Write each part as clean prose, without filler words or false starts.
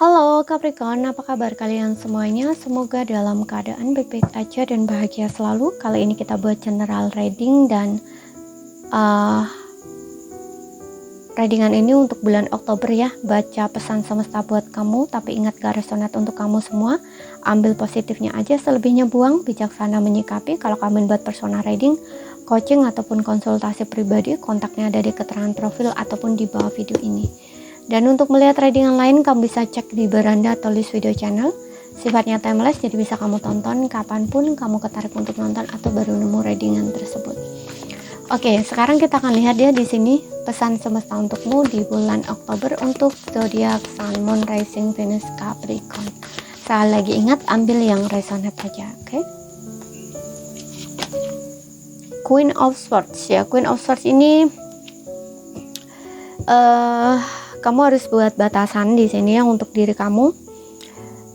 Halo Capricorn, apa kabar kalian semuanya? Semoga dalam keadaan baik-baik aja dan bahagia selalu. Kali ini kita buat general reading dan readingan ini untuk bulan Oktober ya. Baca pesan semesta buat kamu, tapi ingat gak resonate untuk kamu semua. Ambil positifnya aja, selebihnya buang. Bijaksana menyikapi. Kalau kamu buat personal reading, coaching ataupun konsultasi pribadi, kontaknya ada di keterangan profil ataupun di bawah video ini. Dan untuk melihat readingan lain, kamu bisa cek di beranda atau list video channel. Sifatnya timeless, jadi bisa kamu tonton kapanpun kamu ketarik untuk nonton atau baru nemu readingan tersebut. Oke, sekarang kita akan lihat ya di sini pesan semesta untukmu di bulan Oktober untuk zodiak Sun, Moon, Rising, Venus, Capricorn. Sekali lagi ingat, ambil yang resonate saja, oke? Queen of Swords ya, Queen of Swords ini kamu harus buat batasan di sini ya untuk diri kamu.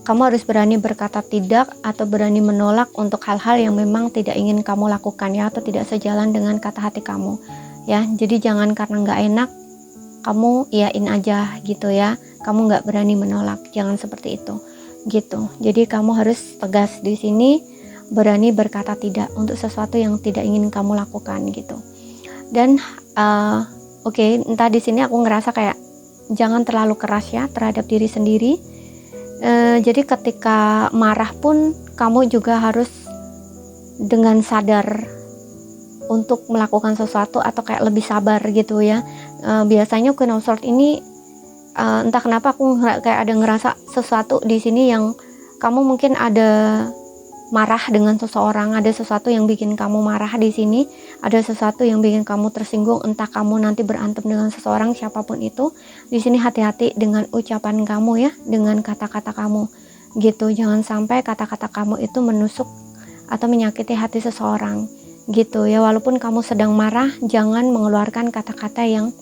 Kamu harus berani berkata tidak atau berani menolak untuk hal-hal yang memang tidak ingin kamu lakukan ya, atau tidak sejalan dengan kata hati kamu ya. Jadi jangan karena nggak enak kamu iyain aja gitu ya. Kamu nggak berani menolak, jangan seperti itu gitu. Jadi kamu harus tegas di sini, berani berkata tidak untuk sesuatu yang tidak ingin kamu lakukan gitu. Dan oke, entah di sini aku ngerasa kayak jangan terlalu keras ya terhadap diri sendiri. Jadi ketika marah pun kamu juga harus dengan sadar untuk melakukan sesuatu atau kayak lebih sabar gitu ya. Biasanya Queen of Swords ini entah kenapa aku kayak ada ngerasa sesuatu di sini yang kamu mungkin ada marah dengan seseorang, ada sesuatu yang bikin kamu marah di sini, ada sesuatu yang bikin kamu tersinggung, entah kamu nanti berantem dengan seseorang siapapun itu. Di sini hati-hati dengan ucapan kamu ya, dengan kata-kata kamu gitu. Jangan sampai kata-kata kamu itu menusuk atau menyakiti hati seseorang gitu ya. Walaupun kamu sedang marah, jangan mengeluarkan kata-kata yang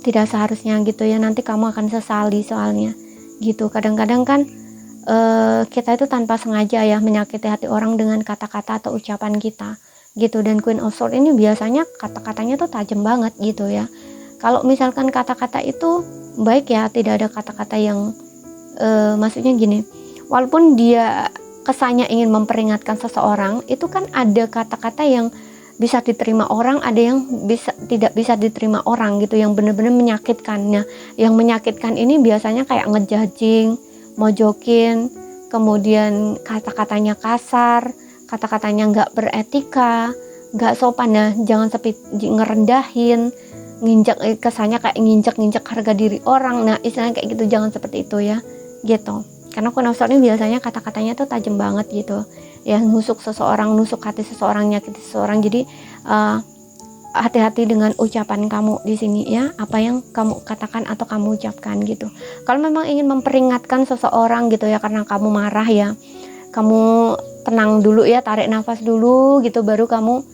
tidak seharusnya gitu ya. Nanti kamu akan sesali soalnya gitu. Kadang-kadang kan kita itu tanpa sengaja ya menyakiti hati orang dengan kata-kata atau ucapan kita gitu. Dan Queen of Swords ini biasanya kata-katanya tuh tajam banget gitu ya. Kalau misalkan kata-kata itu baik ya, tidak ada kata-kata yang maksudnya gini, walaupun dia kesannya ingin memperingatkan seseorang, itu kan ada kata-kata yang bisa diterima orang, ada yang tidak bisa diterima orang gitu, yang benar-benar menyakitkan. Nah, yang menyakitkan ini biasanya kayak ngejudging, mojokin, kemudian kata-katanya kasar, kata-katanya nggak beretika, nggak sopan. Nah, jangan ngerendahin, nginjak, kesannya kayak nginjak harga diri orang. Nah, istilahnya kayak gitu, jangan seperti itu ya gitu. Karena Queen of Swords ini biasanya kata-katanya tuh tajam banget gitu ya, nusuk seseorang, nusuk hati seseorang, nyakiti seseorang. Jadi hati-hati dengan ucapan kamu di sini ya, apa yang kamu katakan atau kamu ucapkan gitu. Kalau memang ingin memperingatkan seseorang gitu ya karena kamu marah ya, kamu tenang dulu ya, tarik nafas dulu gitu, baru kamu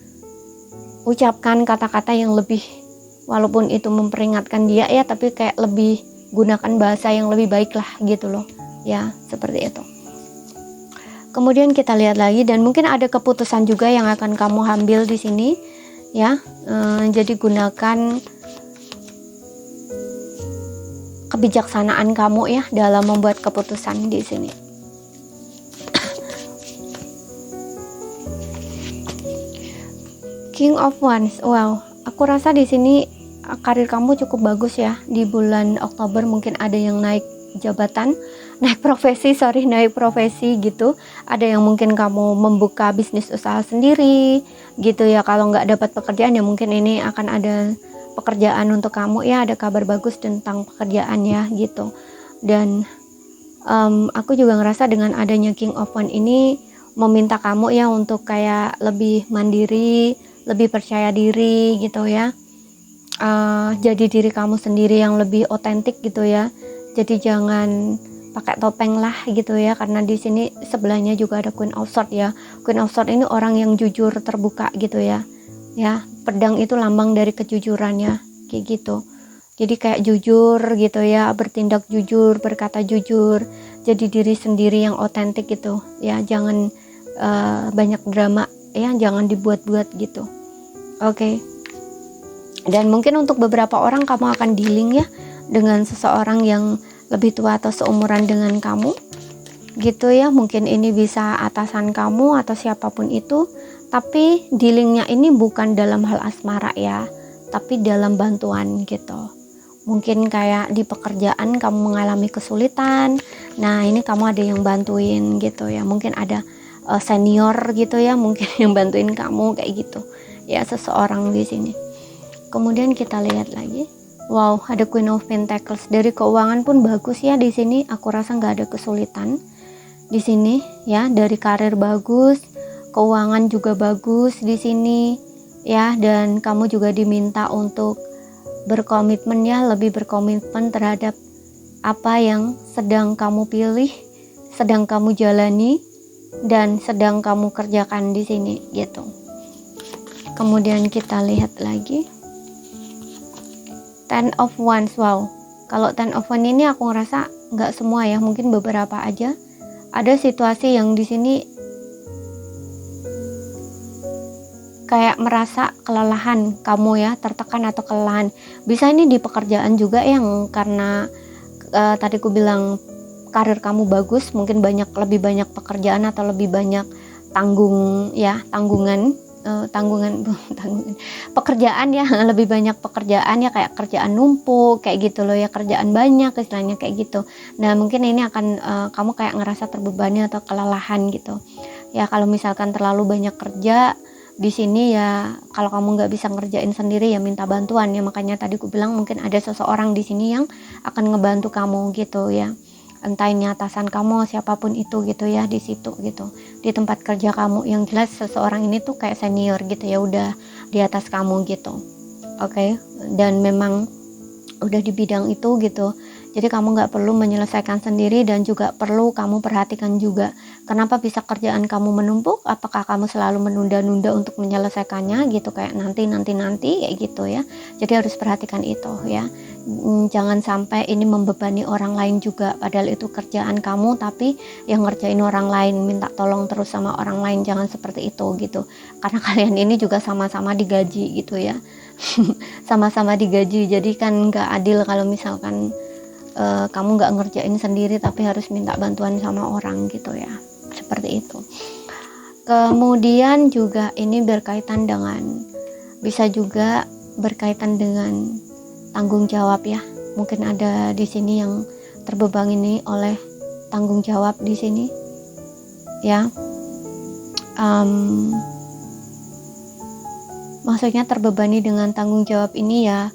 ucapkan kata-kata yang lebih, walaupun itu memperingatkan dia ya, tapi kayak lebih gunakan bahasa yang lebih baik lah gitu loh ya, seperti itu. Kemudian kita lihat lagi, dan mungkin ada keputusan juga yang akan kamu ambil di sini ya. Jadi gunakan kebijaksanaan kamu ya dalam membuat keputusan di sini. King of Wands. Wow, aku rasa di sini karir kamu cukup bagus ya di bulan Oktober. Mungkin ada yang naik jabatan, naik profesi gitu. Ada yang mungkin kamu membuka bisnis usaha sendiri gitu ya. Kalau nggak dapat pekerjaan ya mungkin ini akan ada pekerjaan untuk kamu ya, ada kabar bagus tentang pekerjaan ya gitu. Dan aku juga ngerasa dengan adanya King of Wands ini meminta kamu ya untuk kayak lebih mandiri, lebih percaya diri gitu ya. Jadi diri kamu sendiri yang lebih otentik gitu ya. Jadi jangan pakai topeng lah gitu ya, karena di sini sebelahnya juga ada Queen of Swords ya. Queen of Swords ini orang yang jujur, terbuka gitu ya. Ya, pedang itu lambang dari kejujuran ya, kayak gitu. Jadi kayak jujur gitu ya, bertindak jujur, berkata jujur, jadi diri sendiri yang otentik gitu ya. Jangan banyak drama ya, jangan dibuat-buat gitu. Oke. Dan mungkin untuk beberapa orang kamu akan dealing ya dengan seseorang yang lebih tua atau seumuran dengan kamu gitu ya. Mungkin ini bisa atasan kamu atau siapapun itu, tapi dealingnya ini bukan dalam hal asmara ya, tapi dalam bantuan gitu. Mungkin kayak di pekerjaan kamu mengalami kesulitan, nah ini kamu ada yang bantuin gitu ya. Mungkin ada senior gitu ya, mungkin yang bantuin kamu kayak gitu ya, seseorang di sini. Kemudian kita lihat lagi, wow, ada Queen of Pentacles. Dari keuangan pun bagus ya di sini. Aku rasa nggak ada kesulitan di sini ya. Dari karir bagus, keuangan juga bagus di sini ya. Dan kamu juga diminta untuk berkomitmen ya, lebih berkomitmen terhadap apa yang sedang kamu pilih, sedang kamu jalani, dan sedang kamu kerjakan di sini gitu. Kemudian kita lihat lagi, Ten of Wands. Wow, kalau Ten of Wands ini aku ngerasa nggak semua ya, mungkin beberapa aja. Ada situasi yang di sini kayak merasa kelelahan kamu ya, tertekan atau kelelahan. Bisa ini di pekerjaan juga yang karena tadi aku bilang karir kamu bagus, mungkin lebih banyak pekerjaan atau lebih banyak tanggungan pekerjaan ya, lebih banyak pekerjaan ya, kayak kerjaan numpuk kayak gitu loh ya, kerjaan banyak istilahnya kayak gitu. Nah mungkin ini akan kamu kayak ngerasa terbebani atau kelelahan gitu ya. Kalau misalkan terlalu banyak kerja di sini ya, kalau kamu nggak bisa ngerjain sendiri ya minta bantuan ya. Makanya tadi aku bilang mungkin ada seseorang di sini yang akan ngebantu kamu gitu ya, entah ini atasan kamu siapapun itu gitu ya, di situ gitu, di tempat kerja kamu. Yang jelas seseorang ini tuh kayak senior gitu ya, udah di atas kamu gitu. Oke. Dan memang udah di bidang itu gitu. Jadi kamu nggak perlu menyelesaikan sendiri, dan juga perlu kamu perhatikan juga kenapa bisa kerjaan kamu menumpuk. Apakah kamu selalu menunda-nunda untuk menyelesaikannya gitu, kayak nanti kayak gitu ya. Jadi harus perhatikan itu ya. Jangan sampai ini membebani orang lain juga, padahal itu kerjaan kamu tapi yang ngerjain orang lain, minta tolong terus sama orang lain. Jangan seperti itu gitu, karena kalian ini juga sama-sama digaji gitu ya. Sama-sama digaji, jadi kan nggak adil kalau misalkan kamu nggak ngerjain sendiri tapi harus minta bantuan sama orang gitu ya, seperti itu. Kemudian juga ini berkaitan dengan, bisa juga berkaitan dengan tanggung jawab ya. Mungkin ada di sini yang terbebani oleh tanggung jawab di sini ya. Maksudnya terbebani dengan tanggung jawab ini ya,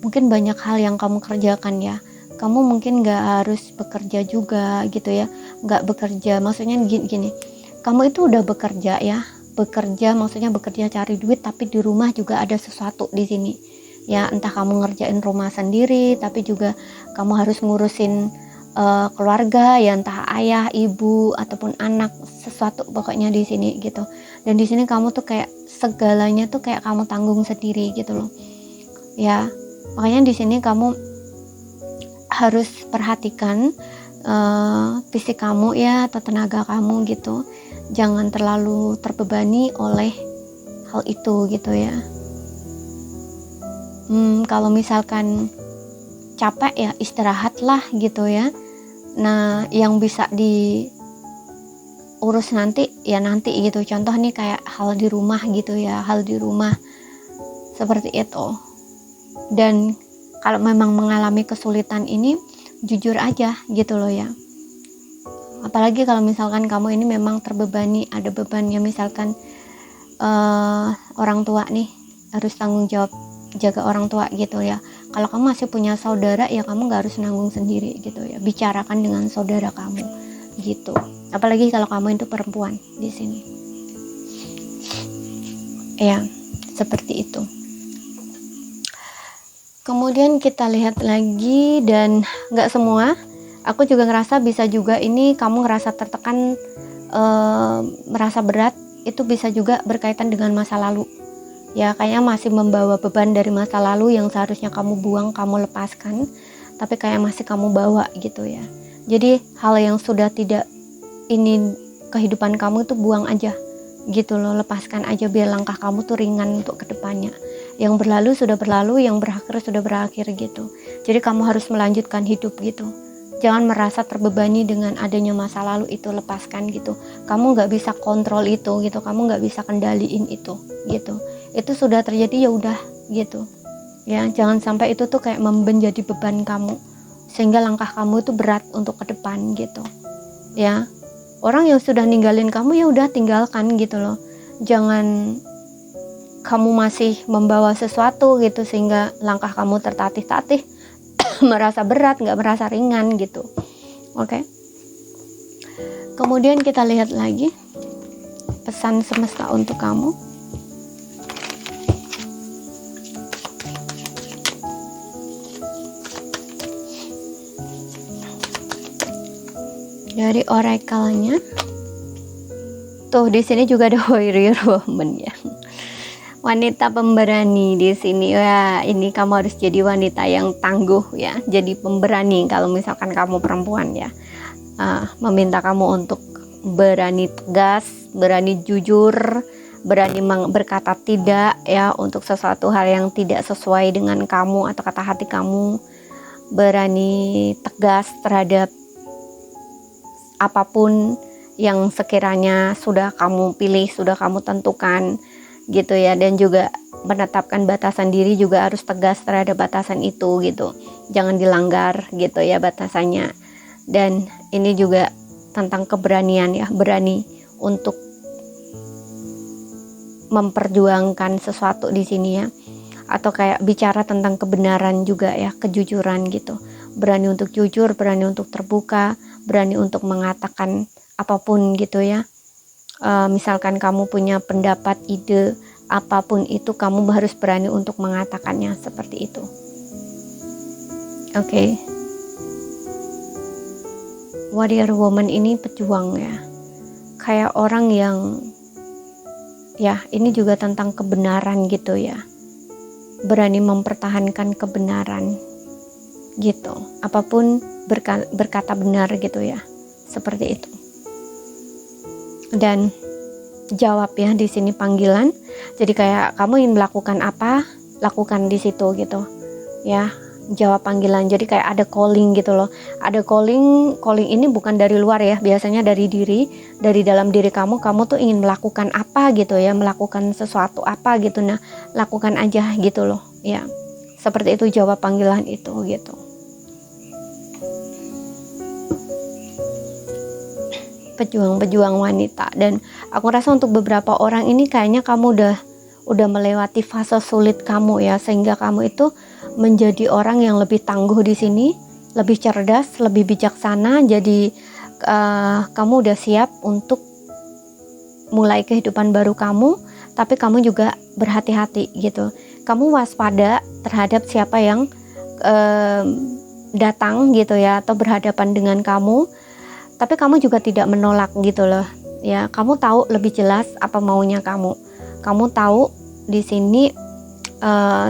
mungkin banyak hal yang kamu kerjakan ya. Kamu mungkin gak harus bekerja juga gitu ya, gak bekerja, maksudnya gini, kamu itu udah bekerja ya, bekerja maksudnya bekerja cari duit, tapi di rumah juga ada sesuatu di sini ya. Entah kamu ngerjain rumah sendiri, tapi juga kamu harus ngurusin keluarga ya, entah ayah, ibu ataupun anak, sesuatu pokoknya di sini gitu. Dan di sini kamu tuh kayak segalanya tuh kayak kamu tanggung sendiri gitu loh ya. Makanya di sini kamu harus perhatikan fisik kamu ya, atau tenaga kamu gitu. Jangan terlalu terbebani oleh hal itu gitu ya. Kalau misalkan capek ya istirahatlah gitu ya. Nah yang bisa diurus nanti ya nanti gitu. Contoh nih kayak hal di rumah gitu ya, hal di rumah seperti itu. Dan kalau memang mengalami kesulitan ini, jujur aja gitu loh ya. Apalagi kalau misalkan kamu ini memang terbebani, ada bebannya, misalkan orang tua nih harus tanggung jawab jaga orang tua gitu ya. Kalau kamu masih punya saudara ya kamu gak harus nanggung sendiri gitu ya. Bicarakan dengan saudara kamu gitu. Apalagi kalau kamu itu perempuan di sini. Ya, seperti itu. Kemudian kita lihat lagi, dan nggak semua, aku juga ngerasa bisa juga ini kamu ngerasa tertekan, merasa berat, itu bisa juga berkaitan dengan masa lalu ya. Kayaknya masih membawa beban dari masa lalu yang seharusnya kamu buang, kamu lepaskan, tapi kayak masih kamu bawa gitu ya. Jadi hal yang sudah tidak ini kehidupan kamu tuh buang aja gitu loh, lepaskan aja biar langkah kamu tuh ringan untuk kedepannya. Yang berlalu sudah berlalu, yang berakhir sudah berakhir gitu. Jadi kamu harus melanjutkan hidup gitu. Jangan merasa terbebani dengan adanya masa lalu itu, lepaskan gitu. Kamu nggak bisa kontrol itu gitu, kamu nggak bisa kendaliin itu gitu. Itu sudah terjadi, ya udah gitu ya. Jangan sampai itu tuh kayak menjadi beban kamu sehingga langkah kamu itu berat untuk ke depan gitu ya. Orang yang sudah ninggalin kamu, ya udah tinggalkan gitu loh. Jangan kamu masih membawa sesuatu gitu sehingga langkah kamu tertatih-tatih merasa berat, nggak merasa ringan gitu. Oke. Kemudian kita lihat lagi pesan semesta untuk kamu. Dari oracle-nya. Tuh di sini juga ada warrior woman ya. Wanita pemberani di sini ya. Ini kamu harus jadi wanita yang tangguh ya. Jadi pemberani kalau misalkan kamu perempuan ya. Meminta kamu untuk berani tegas, berani jujur, berani berkata tidak ya untuk sesuatu hal yang tidak sesuai dengan kamu atau kata hati kamu. Berani tegas terhadap apapun yang sekiranya sudah kamu pilih, sudah kamu tentukan gitu ya. Dan juga menetapkan batasan diri, juga harus tegas terhadap batasan itu gitu. Jangan dilanggar gitu ya batasannya. Dan ini juga tentang keberanian ya, berani untuk memperjuangkan sesuatu di sini ya. Atau kayak bicara tentang kebenaran juga ya, kejujuran gitu. Berani untuk jujur, berani untuk terbuka, berani untuk mengatakan apapun gitu ya. Misalkan kamu punya pendapat, ide, apapun itu kamu harus berani untuk mengatakannya seperti itu. Oke. Warrior woman ini pejuang ya. Kayak orang yang ya, ini juga tentang kebenaran gitu ya. Berani mempertahankan kebenaran gitu. Apapun berkata benar gitu ya. Seperti itu. Dan jawab ya di sini panggilan. Jadi kayak kamu ingin melakukan apa, lakukan di situ gitu. Ya, jawab panggilan. Jadi kayak ada calling gitu loh. Ada calling ini bukan dari luar ya, biasanya dari diri, dari dalam diri kamu tuh ingin melakukan apa gitu ya, melakukan sesuatu apa gitu. Nah, lakukan aja gitu loh, ya. Seperti itu jawab panggilan itu gitu. Pejuang-pejuang wanita. Dan aku rasa untuk beberapa orang ini kayaknya kamu udah melewati fase sulit kamu ya, sehingga kamu itu menjadi orang yang lebih tangguh di sini, lebih cerdas, lebih bijaksana. Jadi kamu udah siap untuk mulai kehidupan baru kamu, tapi kamu juga berhati-hati gitu. Kamu waspada terhadap siapa yang datang gitu ya, atau berhadapan dengan kamu. Tapi kamu juga tidak menolak gitu loh ya. Kamu tahu lebih jelas apa maunya kamu. Kamu tahu di sini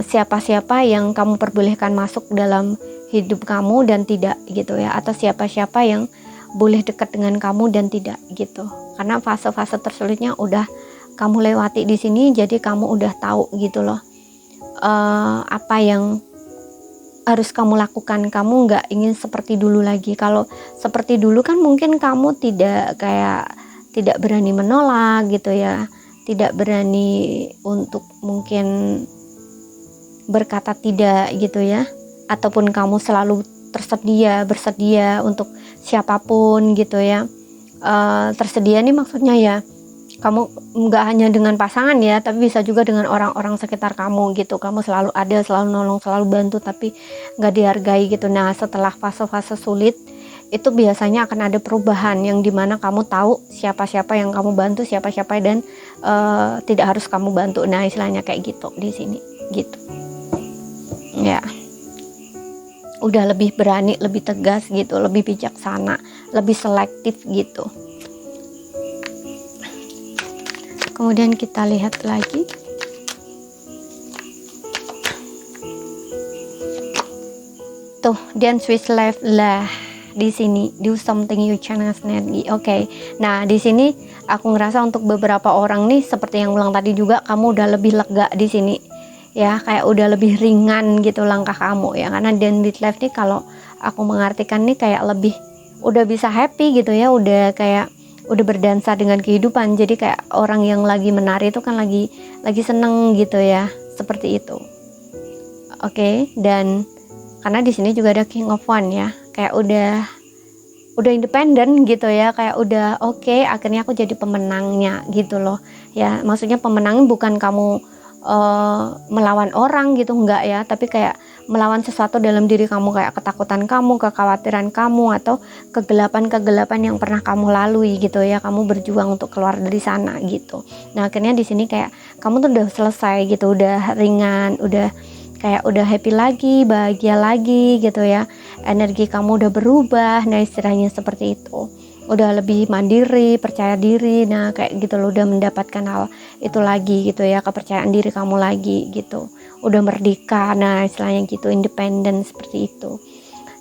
siapa-siapa yang kamu perbolehkan masuk dalam hidup kamu dan tidak gitu ya. Atau siapa-siapa yang boleh dekat dengan kamu dan tidak gitu. Karena fase-fase tersulitnya udah kamu lewati di sini. Jadi kamu udah tahu gitu loh apa yang harus kamu lakukan. Kamu nggak ingin seperti dulu lagi. Kalau seperti dulu kan mungkin kamu tidak berani menolak gitu ya, tidak berani untuk mungkin berkata tidak gitu ya, ataupun kamu selalu bersedia untuk siapapun gitu ya. Tersedia nih maksudnya ya, kamu nggak hanya dengan pasangan ya, tapi bisa juga dengan orang-orang sekitar kamu gitu. Kamu selalu ada, selalu nolong, selalu bantu, tapi nggak dihargai gitu. Nah, setelah fase-fase sulit itu biasanya akan ada perubahan yang dimana kamu tahu siapa-siapa yang kamu bantu, siapa-siapa dan tidak harus kamu bantu. Nah, istilahnya kayak gitu di sini gitu ya. Udah lebih berani, lebih tegas gitu, lebih bijaksana, lebih selektif gitu. Kemudian kita lihat lagi. Tuh, dance with life lah di sini. Do something you challenge energy. Oke. Nah, di sini aku ngerasa untuk beberapa orang nih seperti yang ulang tadi juga, kamu udah lebih lega di sini. Ya, kayak udah lebih ringan gitu langkah kamu ya. Karena dance with life nih kalau aku mengartikan nih kayak lebih udah bisa happy gitu ya, udah kayak udah berdansa dengan kehidupan. Jadi kayak orang yang lagi menari itu kan lagi seneng gitu ya, seperti itu. Oke, dan karena di sini juga ada King of Wands ya, kayak udah independen gitu ya, kayak udah oke, akhirnya aku jadi pemenangnya gitu loh ya. Maksudnya pemenang bukan kamu melawan orang gitu, enggak ya, tapi kayak melawan sesuatu dalam diri kamu, kayak ketakutan kamu, kekhawatiran kamu, atau kegelapan yang pernah kamu lalui gitu ya. Kamu berjuang untuk keluar dari sana gitu. Nah akhirnya di sini kayak kamu tuh udah selesai gitu, udah ringan, udah kayak udah happy lagi, bahagia lagi gitu ya. Energi kamu udah berubah, nah istilahnya seperti itu. Udah lebih mandiri, percaya diri, nah kayak gitu loh, udah mendapatkan hal itu lagi gitu ya, kepercayaan diri kamu lagi gitu. Udah merdeka, nah istilahnya gitu, independen seperti itu.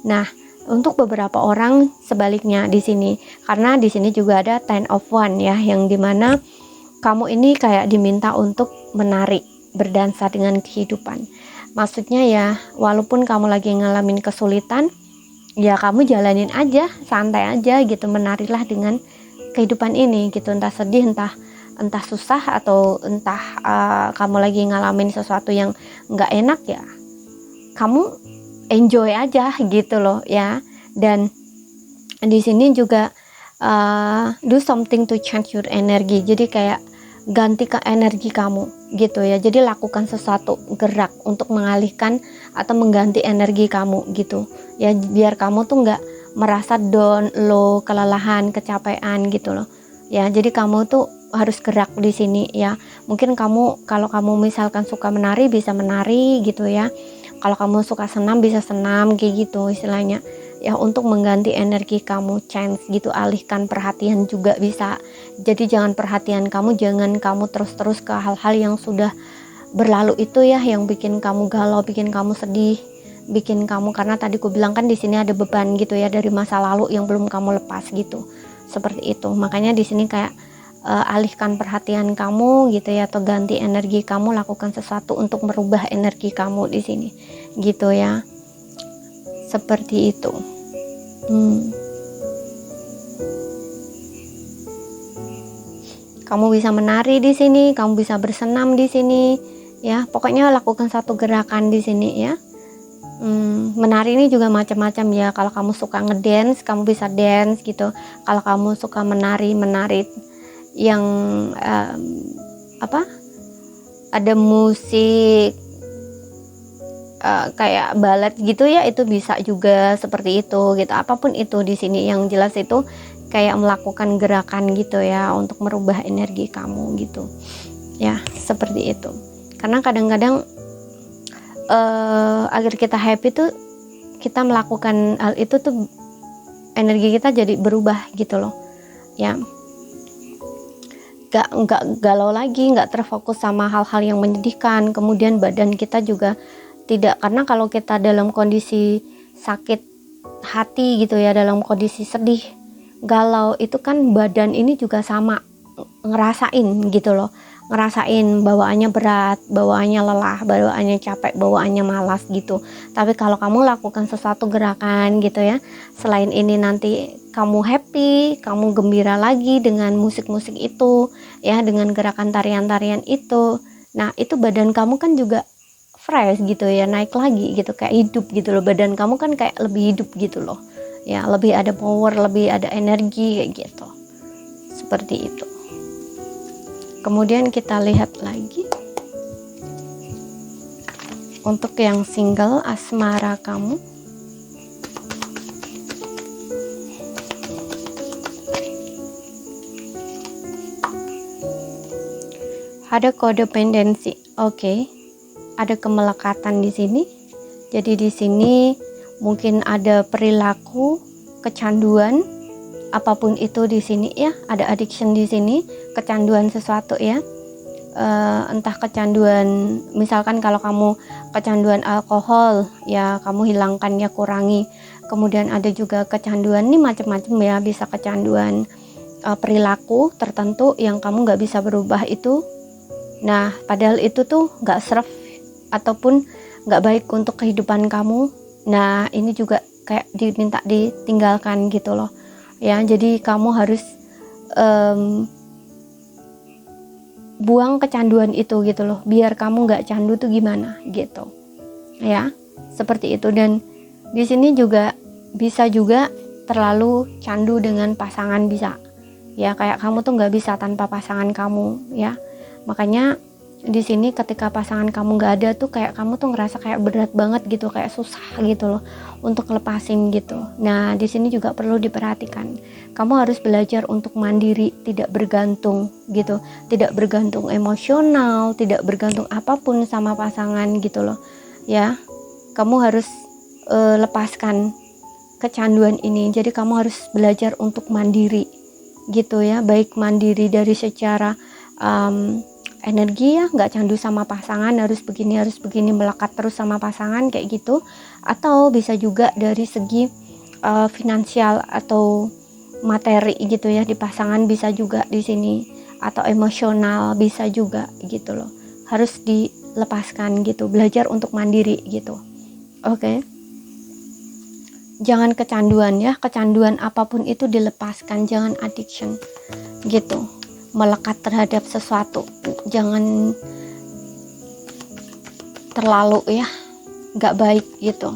Nah, untuk beberapa orang sebaliknya di sini, karena di sini juga ada Ten of Wands ya, yang dimana kamu ini kayak diminta untuk menari, berdansa dengan kehidupan. Maksudnya ya, walaupun kamu lagi ngalamin kesulitan, ya kamu jalanin aja, santai aja gitu, menarilah dengan kehidupan ini gitu. Entah sedih, entah susah, atau entah kamu lagi ngalamin sesuatu yang nggak enak, ya kamu enjoy aja gitu loh ya. Dan di sini juga do something to change your energy. Jadi kayak ganti ke energi kamu gitu ya. Jadi lakukan sesuatu, gerak untuk mengalihkan atau mengganti energi kamu gitu ya, biar kamu tuh nggak merasa down, low, kelelahan, kecapean gitu loh ya. Jadi kamu tuh harus gerak di sini ya. Mungkin kamu, kalau kamu misalkan suka menari, bisa menari gitu ya. Kalau kamu suka senam, bisa senam kayak gitu istilahnya ya, untuk mengganti energi kamu, change gitu, alihkan perhatian juga bisa. Jadi jangan perhatian kamu, jangan kamu terus-terus ke hal-hal yang sudah berlalu itu ya, yang bikin kamu galau, bikin kamu sedih, bikin kamu, karena tadi aku bilang kan di sini ada beban gitu ya dari masa lalu yang belum kamu lepas gitu, seperti itu. Makanya di sini kayak alihkan perhatian kamu gitu ya, atau ganti energi kamu, lakukan sesuatu untuk merubah energi kamu di sini gitu ya, seperti itu. Kamu bisa menari di sini, kamu bisa bersenam di sini ya. Pokoknya lakukan satu gerakan di sini ya. Menari ini juga macam-macam ya. Kalau kamu suka ngedance, kamu bisa dance gitu. Kalau kamu suka menari yang ada musik kayak balet gitu ya, itu bisa juga seperti itu gitu. Apapun itu di sini, yang jelas itu kayak melakukan gerakan gitu ya, untuk merubah energi kamu gitu ya, seperti itu. Karena kadang-kadang agar kita happy tuh, kita melakukan hal itu tuh energi kita jadi berubah gitu loh ya. Nggak galau lagi, nggak terfokus sama hal-hal yang menyedihkan. Kemudian badan kita juga tidak, karena kalau kita dalam kondisi sakit hati gitu ya, dalam kondisi sedih, galau, itu kan badan ini juga sama ngerasain gitu loh, ngerasain bawaannya berat, bawaannya lelah, bawaannya capek, bawaannya malas gitu. Tapi kalau kamu lakukan sesuatu gerakan gitu ya, selain ini nanti kamu happy, kamu gembira lagi dengan musik-musik itu ya, dengan gerakan tarian-tarian itu, nah itu badan kamu kan juga fresh gitu ya, naik lagi gitu, kayak hidup gitu loh. Badan kamu kan kayak lebih hidup gitu loh ya, lebih ada power, lebih ada energi kayak gitu, seperti itu. Kemudian kita lihat lagi untuk yang single, asmara kamu. Ada codependency, oke. Ada kemelekatan di sini. Jadi di sini mungkin ada perilaku kecanduan, apapun itu di sini ya. Ada addiction di sini, kecanduan sesuatu ya. Entah kecanduan, misalkan kalau kamu kecanduan alkohol ya, kamu hilangkan ya, kurangi. Kemudian ada juga kecanduan nih macam-macam ya, bisa kecanduan perilaku tertentu yang kamu nggak bisa berubah itu. Nah padahal itu tuh nggak serve ataupun nggak baik untuk kehidupan kamu. Nah ini juga kayak diminta ditinggalkan gitu loh ya. Jadi kamu harus buang kecanduan itu gitu loh, biar kamu nggak candu tuh gimana gitu ya, seperti itu. Dan di sini juga bisa juga terlalu candu dengan pasangan, bisa ya, kayak kamu tuh nggak bisa tanpa pasangan kamu ya. Makanya di sini ketika pasangan kamu nggak ada tuh kayak kamu tuh ngerasa kayak berat banget gitu, kayak susah gitu loh untuk lepasin gitu. Nah di sini juga perlu diperhatikan, kamu harus belajar untuk mandiri, tidak bergantung gitu, tidak bergantung emosional, tidak bergantung apapun sama pasangan gitu loh ya. Kamu harus lepaskan kecanduan ini. Jadi kamu harus belajar untuk mandiri gitu ya, baik mandiri dari secara energi ya, nggak candu sama pasangan, harus begini, melekat terus sama pasangan kayak gitu. Atau bisa juga dari segi finansial atau materi gitu ya, di pasangan bisa juga di sini, atau emosional bisa juga gitu loh. Harus dilepaskan gitu, belajar untuk mandiri gitu. Oke. Jangan kecanduan ya, kecanduan apapun itu dilepaskan, jangan addiction gitu, melekat terhadap sesuatu, jangan terlalu ya, nggak baik gitu.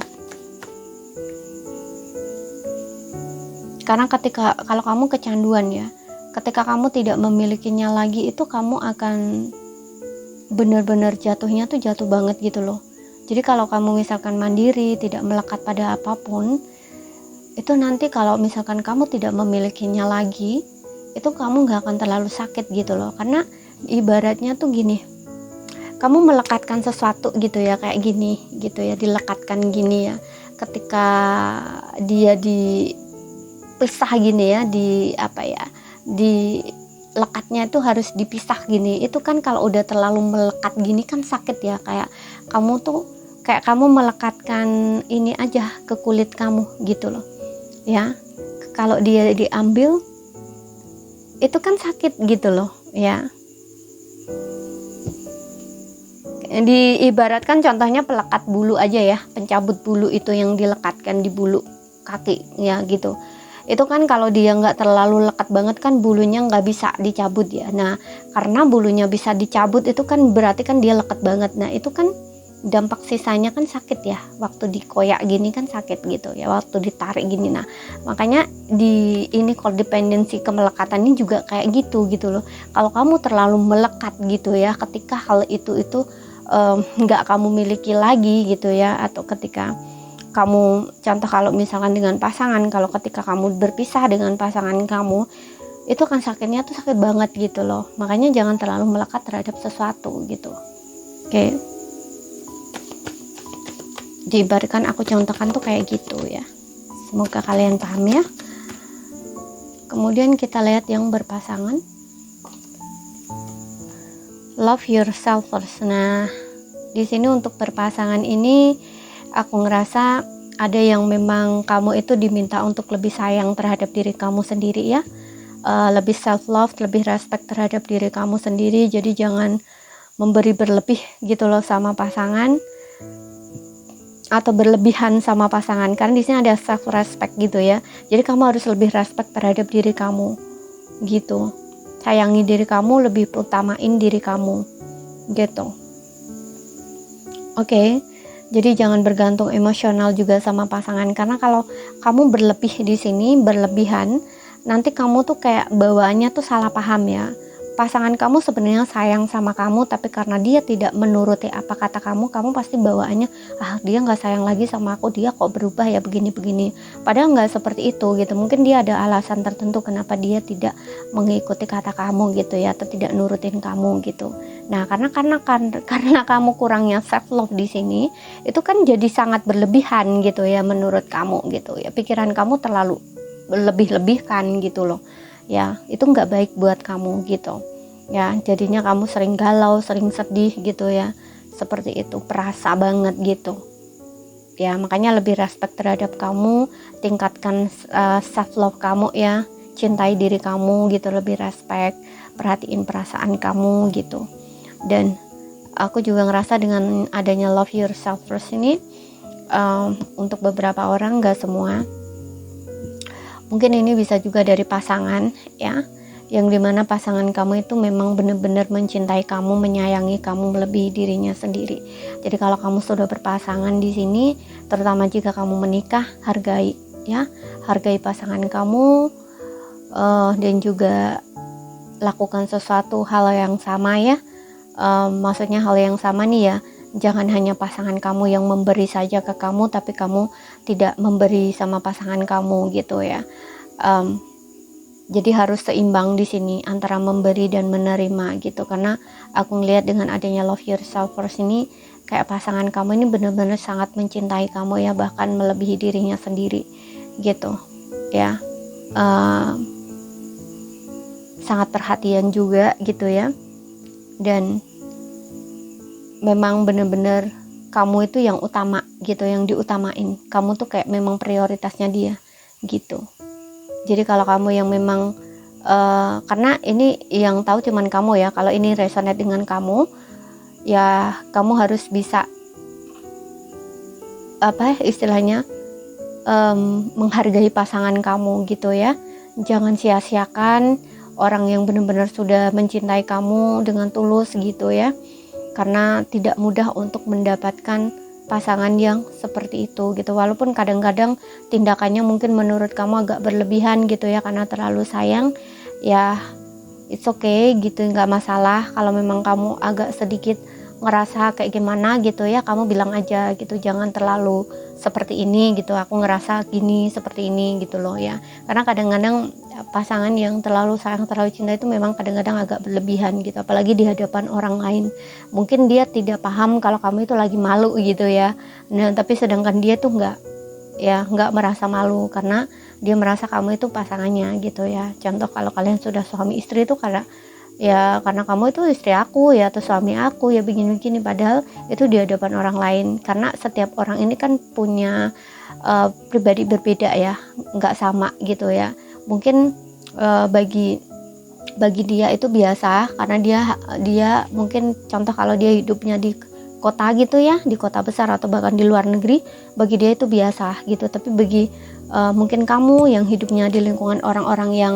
Karena kalau kamu kecanduan ya, ketika kamu tidak memilikinya lagi, itu kamu akan benar-benar jatuhnya tuh jatuh banget gitu loh. Jadi kalau kamu misalkan mandiri, tidak melekat pada apapun, itu nanti kalau misalkan kamu tidak memilikinya lagi, itu kamu gak akan terlalu sakit gitu loh. Karena ibaratnya tuh gini, kamu melekatkan sesuatu gitu ya, kayak gini gitu ya, dilekatkan gini ya. Ketika dia dipisah gini ya, di lekatnya itu harus dipisah gini. Itu kan kalau udah terlalu melekat gini kan sakit ya, kayak kamu melekatkan ini aja ke kulit kamu gitu loh ya. Kalau dia diambil itu kan sakit gitu loh ya. Diibaratkan contohnya pelekat bulu aja ya, pencabut bulu itu yang dilekatkan di bulu kaki ya gitu. Itu kan kalau dia nggak terlalu lekat banget kan bulunya nggak bisa dicabut ya. Nah karena bulunya bisa dicabut itu kan berarti kan dia lekat banget. Nah itu kan dampak sisanya kan sakit ya, waktu dikoyak gini kan sakit gitu ya, waktu ditarik gini. Nah makanya ini codependency, kemelekatan ini juga kayak gitu loh. Kalau kamu terlalu melekat gitu ya, ketika hal itu nggak kamu miliki lagi gitu ya, atau ketika kamu, contoh kalau misalkan dengan pasangan, kalau ketika kamu berpisah dengan pasangan kamu, itu kan sakitnya tuh sakit banget gitu loh. Makanya jangan terlalu melekat terhadap sesuatu gitu. Oke. Diibaratkan aku contohkan tuh kayak gitu ya. Semoga kalian paham ya. Kemudian kita lihat yang berpasangan. Love yourself first. Nah, di sini untuk berpasangan ini aku ngerasa ada yang memang kamu itu diminta untuk lebih sayang terhadap diri kamu sendiri ya. Lebih self love, lebih respect terhadap diri kamu sendiri. Jadi jangan memberi berlebih gitu loh sama pasangan, atau berlebihan sama pasangan, karena di sini ada self respect gitu ya. Jadi kamu harus lebih respect terhadap diri kamu gitu, sayangi diri kamu, lebih utamain diri kamu gitu. Oke. Jadi jangan bergantung emosional juga sama pasangan, karena kalau kamu berlebih di sini, berlebihan, nanti kamu tuh kayak bawaannya tuh salah paham ya. Pasangan kamu sebenarnya sayang sama kamu, tapi karena dia tidak menuruti apa kata kamu pasti bawaannya, dia nggak sayang lagi sama aku, dia kok berubah ya begini-begini. Padahal nggak seperti itu gitu. Mungkin dia ada alasan tertentu kenapa dia tidak mengikuti kata kamu gitu ya, atau tidak nurutin kamu gitu. Nah karena kamu kurangnya self love di sini, itu kan jadi sangat berlebihan gitu ya menurut kamu gitu ya. Pikiran kamu terlalu lebih-lebihkan gitu loh ya, itu nggak baik buat kamu gitu ya. Jadinya kamu sering galau, sering sedih gitu ya, seperti itu, perasa banget gitu ya. Makanya lebih respect terhadap kamu, tingkatkan self love kamu ya, cintai diri kamu gitu, lebih respect, perhatiin perasaan kamu gitu. Dan aku juga ngerasa dengan adanya love yourself first ini, untuk beberapa orang, nggak semua. Mungkin ini bisa juga dari pasangan ya, yang dimana pasangan kamu itu memang benar-benar mencintai kamu, menyayangi kamu melebihi dirinya sendiri. Jadi kalau kamu sudah berpasangan di sini, terutama jika kamu menikah, hargai ya, hargai pasangan kamu, dan juga lakukan sesuatu hal yang sama ya. Maksudnya hal yang sama nih ya, jangan hanya pasangan kamu yang memberi saja ke kamu, tapi kamu tidak memberi sama pasangan kamu gitu ya. Jadi harus seimbang di sini antara memberi dan menerima gitu. Karena aku ngelihat dengan adanya love yourself first ini, kayak pasangan kamu ini benar-benar sangat mencintai kamu ya, bahkan melebihi dirinya sendiri gitu ya. Sangat perhatian juga gitu ya. Dan memang benar-benar kamu itu yang utama gitu, yang diutamain. Kamu tuh kayak memang prioritasnya dia gitu. Jadi kalau kamu yang memang karena ini yang tahu cuman kamu ya, kalau ini resonate dengan kamu ya, kamu harus bisa apa istilahnya, menghargai pasangan kamu gitu ya. Jangan sia-siakan orang yang benar-benar sudah mencintai kamu dengan tulus gitu ya, karena tidak mudah untuk mendapatkan pasangan yang seperti itu gitu. Walaupun kadang-kadang tindakannya mungkin menurut kamu agak berlebihan gitu ya, karena terlalu sayang ya, it's okay gitu, nggak masalah. Kalau memang kamu agak sedikit ngerasa kayak gimana gitu ya, kamu bilang aja gitu, jangan terlalu seperti ini gitu, aku ngerasa gini seperti ini gitu loh ya. Karena kadang-kadang pasangan yang terlalu sayang, terlalu cinta itu memang kadang-kadang agak berlebihan gitu, apalagi di hadapan orang lain. Mungkin dia tidak paham kalau kamu itu lagi malu gitu ya. Nah, tapi sedangkan dia tuh nggak merasa malu, karena dia merasa kamu itu pasangannya gitu ya. Contoh kalau kalian sudah suami istri itu karena kamu itu istri aku ya, atau suami aku ya, begini-begini, padahal itu di hadapan orang lain. Karena setiap orang ini kan punya pribadi berbeda ya, nggak sama gitu ya. Mungkin bagi dia itu biasa, karena dia mungkin contoh kalau dia hidupnya di kota gitu ya, di kota besar atau bahkan di luar negeri, bagi dia itu biasa gitu. Tapi bagi mungkin kamu yang hidupnya di lingkungan orang-orang yang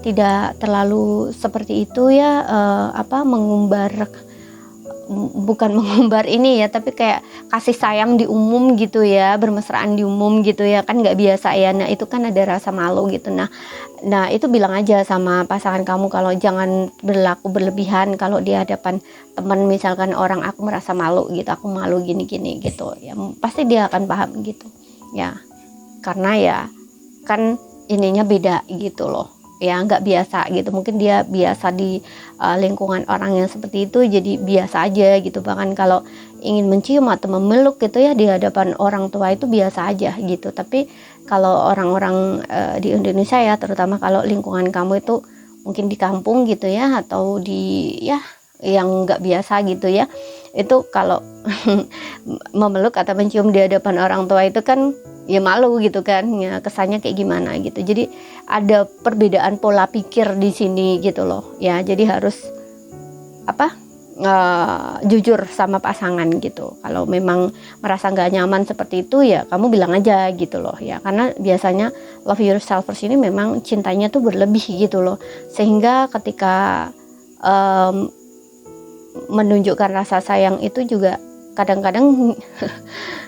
tidak terlalu seperti itu ya, bukan mengumbar ini ya, tapi kayak kasih sayang di umum gitu ya, bermesraan di umum gitu ya, kan nggak biasa ya. Nah itu kan ada rasa malu gitu. Nah itu bilang aja sama pasangan kamu kalau jangan berlaku berlebihan kalau di hadapan teman, misalkan orang, aku merasa malu gitu, aku malu gini-gini gitu ya, pasti dia akan paham gitu ya. Karena ya kan ininya beda gitu loh ya, nggak biasa gitu. Mungkin dia biasa di lingkungan orang yang seperti itu, jadi biasa aja gitu. Bahkan kalau ingin mencium atau memeluk gitu ya di hadapan orang tua itu biasa aja gitu. Tapi kalau orang-orang di Indonesia ya, terutama kalau lingkungan kamu itu mungkin di kampung gitu ya, atau di ya yang nggak biasa gitu ya, itu kalau memeluk atau mencium di hadapan orang tua itu kan ya malu gitu kan ya, kesannya kayak gimana gitu. Jadi ada perbedaan pola pikir di sini gitu loh ya. Jadi harus jujur sama pasangan gitu. Kalau memang merasa nggak nyaman seperti itu ya kamu bilang aja gitu loh ya. Karena biasanya love yourself first ini memang cintanya tuh berlebih gitu loh, sehingga ketika menunjukkan rasa sayang itu juga kadang-kadang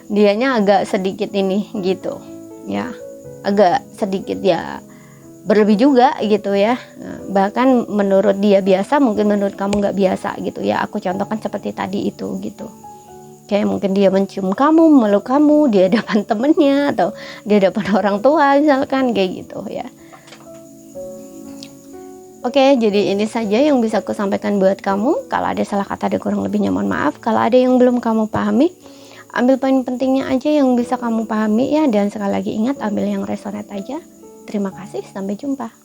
dianya agak sedikit ini gitu ya, agak sedikit ya berlebih juga gitu ya. Bahkan menurut dia biasa, mungkin menurut kamu nggak biasa gitu ya. Aku contohkan seperti tadi itu gitu. Kayak mungkin dia mencium kamu, memeluk kamu di hadapan temennya atau di hadapan orang tua misalkan, kayak gitu ya. Oke, jadi ini saja yang bisa aku sampaikan buat kamu. Kalau ada salah kata, ada kurang lebihnya mohon maaf. Kalau ada yang belum kamu pahami, ambil poin pentingnya aja yang bisa kamu pahami ya. Dan sekali lagi ingat, ambil yang resonate aja. Terima kasih, sampai jumpa.